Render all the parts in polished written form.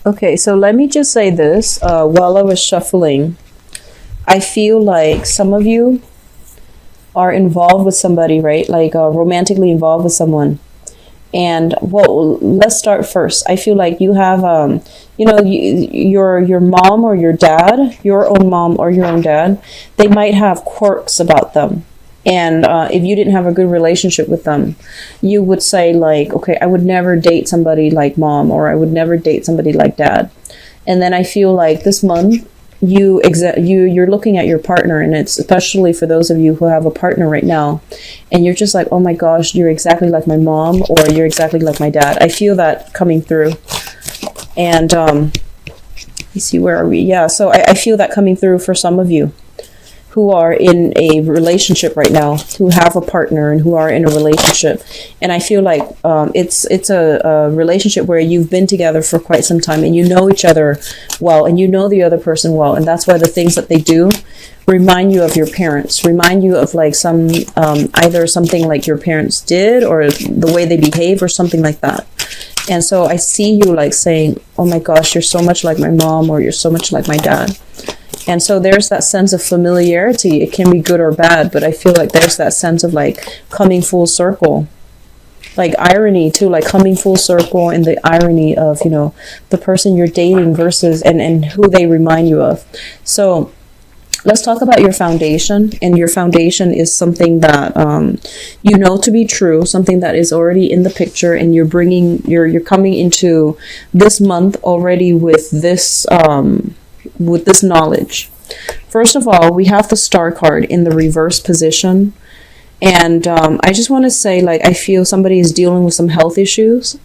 Okay, so let me just say this. While I was shuffling, I feel like some of you are involved with somebody, right? Like romantically involved with someone. And well, let's start first. I feel like you have, your mom or your dad, your own mom or your own dad, they might have quirks about them. And if you didn't have a good relationship with them, you would say like, okay, I would never date somebody like mom, or I would never date somebody like dad. And then I feel like this month you're looking at your partner, and it's especially for those of you who have a partner right now, and you're just like, oh my gosh, you're exactly like my mom, or you're exactly like my dad. I feel that coming through. And you see, where are we? Yeah, so I feel that coming through for some of you who are in a relationship right now, who have a partner and who are in a relationship. And I feel like it's a relationship where you've been together for quite some time, and you know each other well, and you know the other person well. And that's why the things that they do remind you of your parents, remind you of like some, either something like your parents did, or the way they behave, or something like that. And so I see you like saying, oh my gosh, you're so much like my mom, or you're so much like my dad. And so there's that sense of familiarity. It can be good or bad, but I feel like there's that sense of like coming full circle, like irony too, like coming full circle, and the irony of, the person you're dating versus and who they remind you of. So let's talk about your foundation. And your foundation is something that you know to be true, something that is already in the picture, and you're coming into this month already with this knowledge. First of all, we have the Star card in the reverse position. And I just want to say, like, I feel somebody is dealing with some health issues.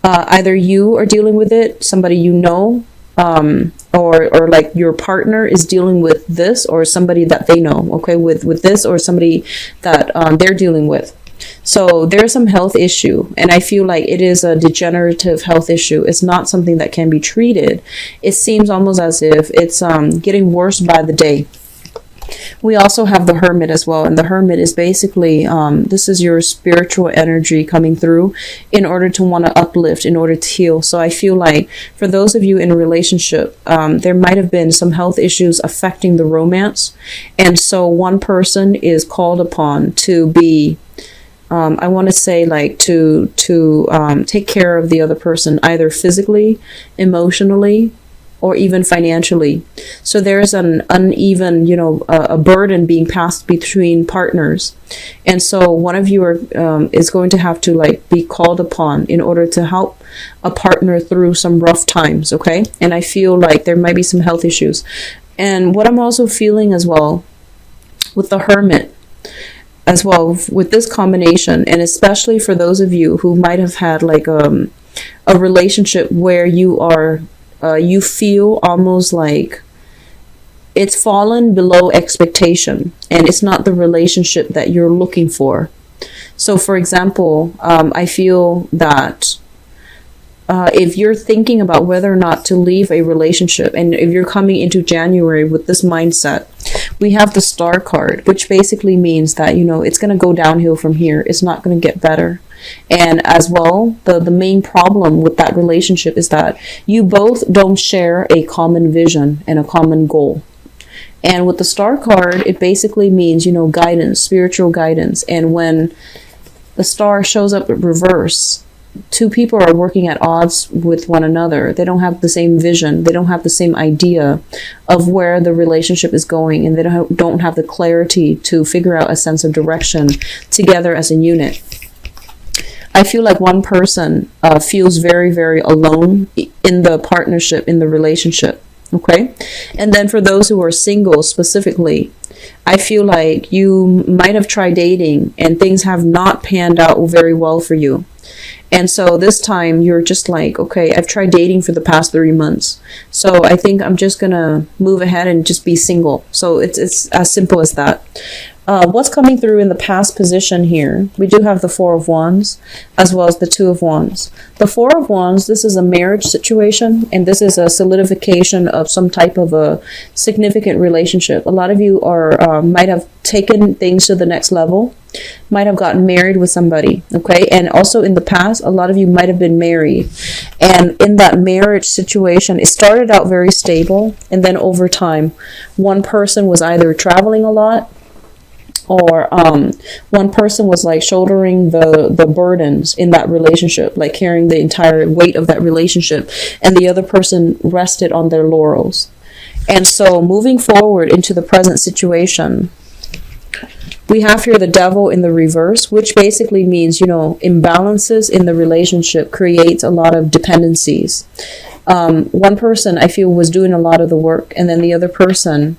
Either you are dealing with it, somebody you know, or like your partner is dealing with this, or somebody that they know, okay, with this, or somebody that they're dealing with. So there's some health issue, and I feel like it is a degenerative health issue. It's not something that can be treated. It seems almost as if it's getting worse by the day. We also have the Hermit as well, and the Hermit is basically this is your spiritual energy coming through in order to want to uplift, in order to heal. So I feel like for those of you in a relationship, there might have been some health issues affecting the romance, and so one person is called upon to be I want to say like to take care of the other person, either physically, emotionally, or even financially. So there's an uneven, a burden being passed between partners. And so one of you is going to have to like be called upon in order to help a partner through some rough times, okay? And I feel like there might be some health issues. And what I'm also feeling as well with the Hermit, as well with this combination, and especially for those of you who might have had like a relationship where you feel almost like it's fallen below expectation, and it's not the relationship that you're looking for. So for example, I feel that if you're thinking about whether or not to leave a relationship, and if you're coming into January with this mindset, we have the Star card, which basically means that, it's going to go downhill from here. It's not going to get better. And as well, the main problem with that relationship is that you both don't share a common vision and a common goal. And with the Star card, it basically means, guidance, spiritual guidance. And when the Star shows up in reverse, two people are working at odds with one another. They don't have the same vision. They don't have the same idea of where the relationship is going, and they don't have the clarity to figure out a sense of direction together as a unit. I feel like one person feels very, very alone in the partnership, in the relationship. Okay. And then for those who are single specifically, I feel like you might have tried dating and things have not panned out very well for you. And so this time you're just like, okay, I've tried dating for the past 3 months. So I think I'm just going to move ahead and just be single. So it's as simple as that. What's coming through in the past position here? We do have the Four of Wands as well as the Two of Wands. The Four of Wands, this is a marriage situation, and this is a solidification of some type of a significant relationship. A lot of you are might have taken things to the next level, might have gotten married with somebody, okay? And also in the past, a lot of you might have been married. And in that marriage situation, it started out very stable, and then over time, one person was either traveling a lot, or one person was like shouldering the burdens in that relationship, like carrying the entire weight of that relationship, and the other person rested on their laurels. And so moving forward into the present situation, we have here the Devil in the reverse, which basically means, you know, imbalances in the relationship creates a lot of dependencies. One person, I feel, was doing a lot of the work, and then the other person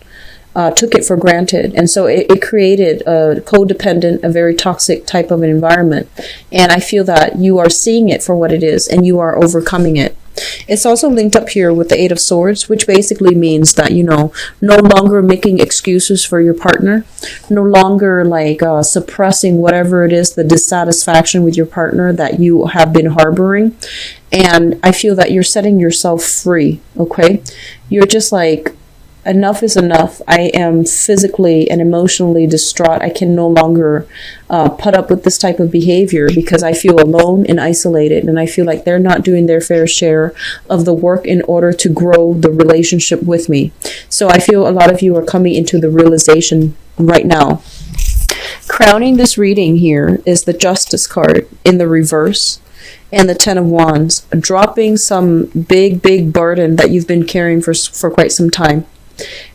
took it for granted. And so it created a codependent, a very toxic type of an environment. And I feel that you are seeing it for what it is, and you are overcoming it. It's also linked up here with the Eight of Swords, which basically means that, you know, no longer making excuses for your partner, no longer like suppressing whatever it is, the dissatisfaction with your partner that you have been harboring. And I feel that you're setting yourself free, okay? You're just like, enough is enough. I am physically and emotionally distraught. I can no longer put up with this type of behavior because I feel alone and isolated, and I feel like they're not doing their fair share of the work in order to grow the relationship with me. So I feel a lot of you are coming into the realization right now. Crowning this reading here is the Justice card in the reverse, and the Ten of Wands, dropping some big burden that you've been carrying for quite some time.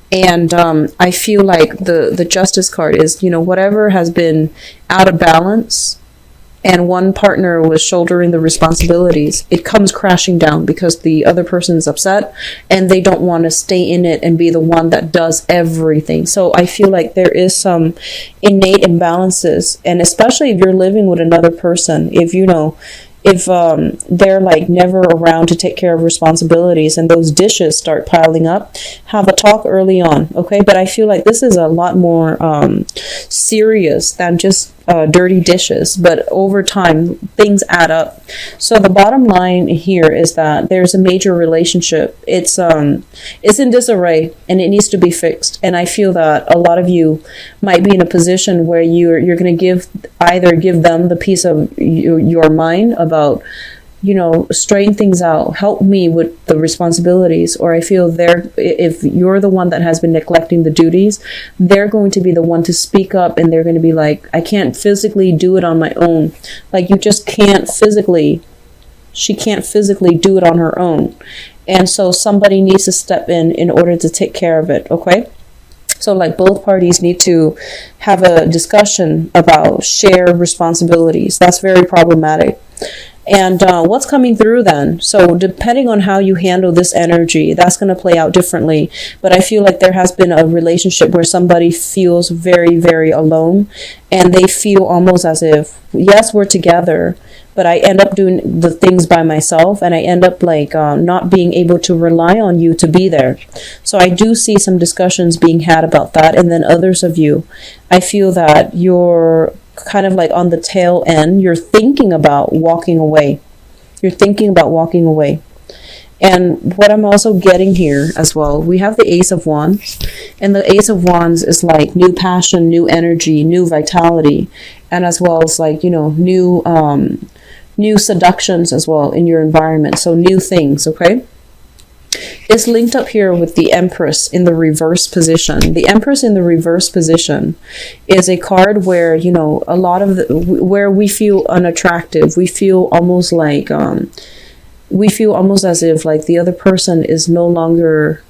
And I feel like the Justice card is, you know, whatever has been out of balance and one partner was shouldering the responsibilities, it comes crashing down because the other person is upset and they don't want to stay in it and be the one that does everything. So I feel like there is some innate imbalances, and especially if you're living with another person, if you know, if they're like never around to take care of responsibilities and those dishes start piling up, have a talk early on, okay? But I feel like this is a lot more serious than just dirty dishes, but over time things add up. So the bottom line here is that there's a major relationship. It's in disarray and it needs to be fixed. And I feel that a lot of you might be in a position where you're going to give them the piece of your mind about, you know, straighten things out, help me with the responsibilities. Or I feel if you're the one that has been neglecting the duties, they're going to be the one to speak up, and they're going to be like, I can't physically do it on my own. Like, you just can't physically, she can't physically do it on her own. And so somebody needs to step in order to take care of it, okay? So like both parties need to have a discussion about shared responsibilities. That's very problematic. And what's coming through then? So depending on how you handle this energy, that's going to play out differently. But I feel like there has been a relationship where somebody feels very alone, and they feel almost as if, yes, we're together, but I end up doing the things by myself, and I end up like not being able to rely on you to be there. So I do see some discussions being had about that. And then others of you, I feel that you're kind of like on the tail end. You're thinking about walking away. You're thinking about walking away. And what I'm also getting here as well, we have the Ace of Wands. And the Ace of Wands is like new passion, new energy, new vitality. And as well as like, you know, new seductions as well in your environment. So new things, okay? It's linked up here with the Empress in the reverse position. The Empress in the reverse position is a card where, you know, a lot of where we feel unattractive. We feel almost like, we feel almost as if like the other person is no longer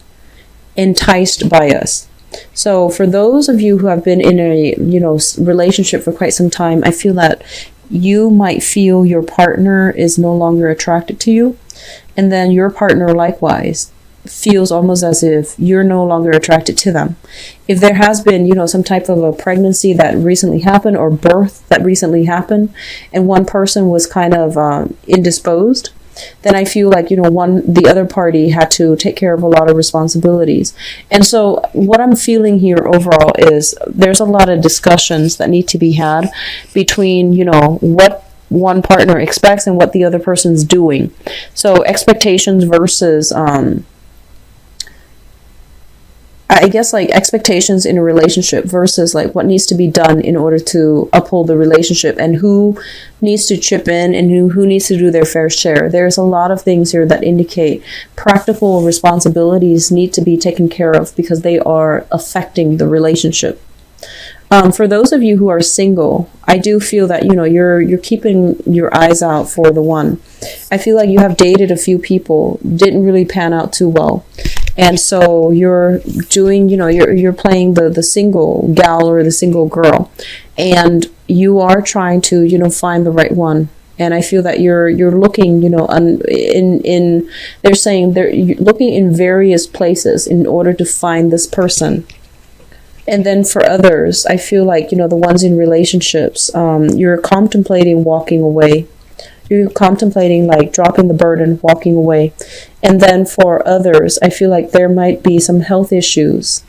enticed by us. So for those of you who have been in a, you know, relationship for quite some time, I feel that you might feel your partner is no longer attracted to you. And then your partner likewise feels almost as if you're no longer attracted to them. If there has been, you know, some type of a pregnancy that recently happened or birth that recently happened, and one person was kind of indisposed, then I feel like, the other party had to take care of a lot of responsibilities. And so what I'm feeling here overall is there's a lot of discussions that need to be had between, what one partner expects and what the other person's doing. So expectations versus, I guess, like expectations in a relationship versus like what needs to be done in order to uphold the relationship, and who needs to chip in and who needs to do their fair share. There's a lot of things here that indicate practical responsibilities need to be taken care of because they are affecting the relationship. For those of you who are single, I do feel that, you're keeping your eyes out for the one. I feel like you have dated a few people, didn't really pan out too well. And so you're doing, you're playing the single gal or the single girl, and you are trying to, find the right one. And I feel that you're looking, they're saying you're looking in various places in order to find this person. And then for others, I feel like, the ones in relationships, you're contemplating walking away. You're contemplating like dropping the burden, walking away. And then for others, I feel like there might be some health issues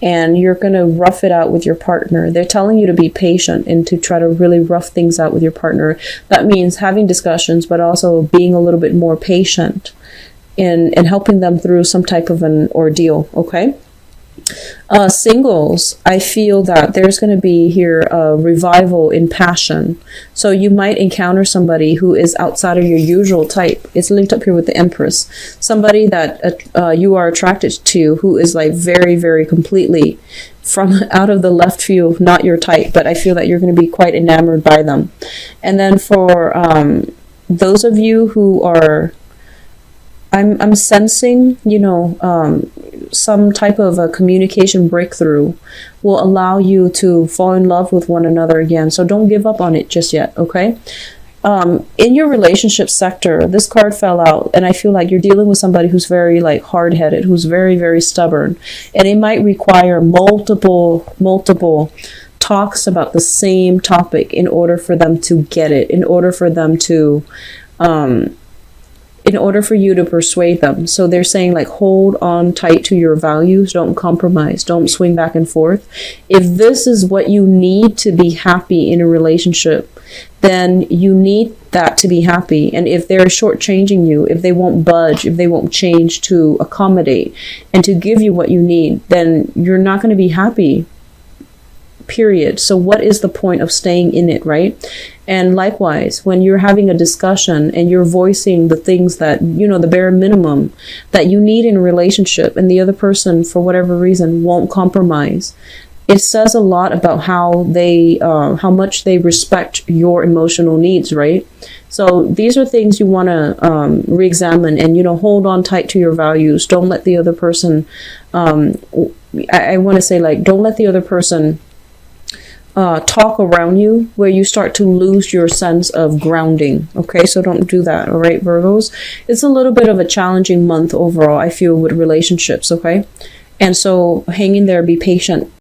and you're going to rough it out with your partner. They're telling you to be patient and to try to really rough things out with your partner. That means having discussions, but also being a little bit more patient and helping them through some type of an ordeal. Okay. Singles, I feel that there's going to be here a revival in passion. So you might encounter somebody who is outside of your usual type. It's linked up here with the Empress. Somebody that you are attracted to who is like very, very completely from out of the left field, not your type, but I feel that you're going to be quite enamored by them. And then for those of you who are, I'm sensing, some type of a communication breakthrough will allow you to fall in love with one another again. So don't give up on it just yet, okay? In your relationship sector, this card fell out, and I feel like you're dealing with somebody who's very like hard-headed, who's very, very stubborn, and it might require multiple talks about the same topic in order for them to get it, in order for you to persuade them. So they're saying like, hold on tight to your values, don't compromise, don't swing back and forth. If this is what you need to be happy in a relationship, then you need that to be happy. And if they're shortchanging you, if they won't budge, if they won't change to accommodate and to give you what you need, then you're not going to be happy. Period. So what is the point of staying in it, right? And likewise, when you're having a discussion and you're voicing the things that, the bare minimum that you need in a relationship, and the other person, for whatever reason, won't compromise, it says a lot about how much they respect your emotional needs, right? So these are things you want to re-examine and, hold on tight to your values. Don't let the other person, I want to say, like, don't let the other person talk around you where you start to lose your sense of grounding. Okay, so don't do that. All right, Virgos. It's a little bit of a challenging month overall, I feel, with relationships. Okay, and so hang in there, be patient.